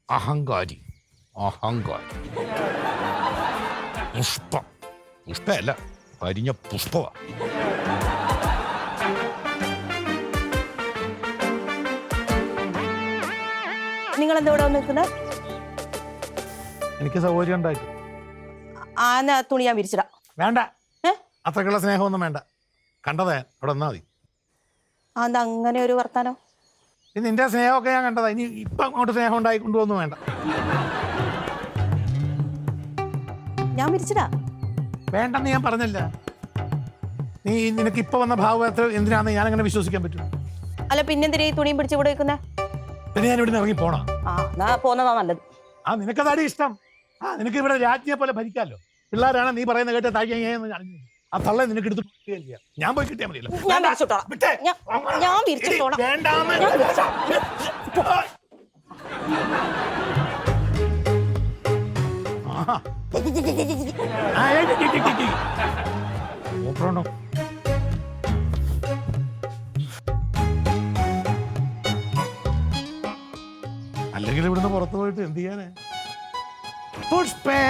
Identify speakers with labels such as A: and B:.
A: അഹങ്കാരി അഹങ്കാരി. പുഷ്പം പുഷ്പയല്ല, കരിഞ്ഞ പുഷ്പമാ.
B: നിങ്ങൾ എന്താ ഇവിടെ നിൽക്കുന്നത്?
A: എനിക്ക് സൗകര്യം ഉണ്ടായിട്ട്.
B: ആ തുണി ഞാൻ വിരിച്ചിടാം.
A: വേണ്ട, അത്രക്കുള്ള സ്നേഹമൊന്നും വേണ്ട. കണ്ടതേ അവിടെ വന്നാൽ മതി.
B: അതെന്താ അങ്ങനെ ഒരു വർത്താനം?
A: നിന്റെ സ്നേഹമൊക്കെ ഞാൻ കണ്ടതാ. ഇനി ഇപ്പൊ അങ്ങോട്ട് സ്നേഹം ഉണ്ടായി കൊണ്ടുവന്നു വേണ്ട.
B: ഞാൻ വിരിച്ചിടാ.
A: വേണ്ടെന്ന് ഞാൻ പറഞ്ഞില്ല. നിനക്ക് ഇപ്പൊ വന്ന ഭാവത്തിൽ എന്തിനാന്ന് ഞാൻ അങ്ങനെ വിശ്വസിക്കാൻ പറ്റും?
B: അല്ല പിന്നെന്തിനാ ഈ തുണിയും പിടിച്ച് ഇവിടെ വെക്കുന്നേ?
A: പിന്നെ ഞാൻ ഇവിടെ ഇറങ്ങി പോണോ?
B: എന്നാ പോന്നതാ നല്ലത്.
A: നിനക്കതാടി ഇഷ്ടം. നിനക്ക് ഇവിടെ രാജ്ഞിയെ പോലെ ഭരിക്കാലോ. പിള്ളേരാണ് നീ പറയുന്ന കേട്ട താഴ്ച. ആ തള്ള നിനക്ക് എടുത്ത് ചെയ്യാം. ഞാൻ പോയി കിട്ടിയാൽ മതിയല്ലോ.
B: ഞാൻ വിരിച്ചിട്ടോളാം.
A: അല്ലെങ്കിൽ ഇവിടുന്ന് പുറത്തു പോയിട്ട് എന്ത് ചെയ്യാനേ? പുഷ്പേ.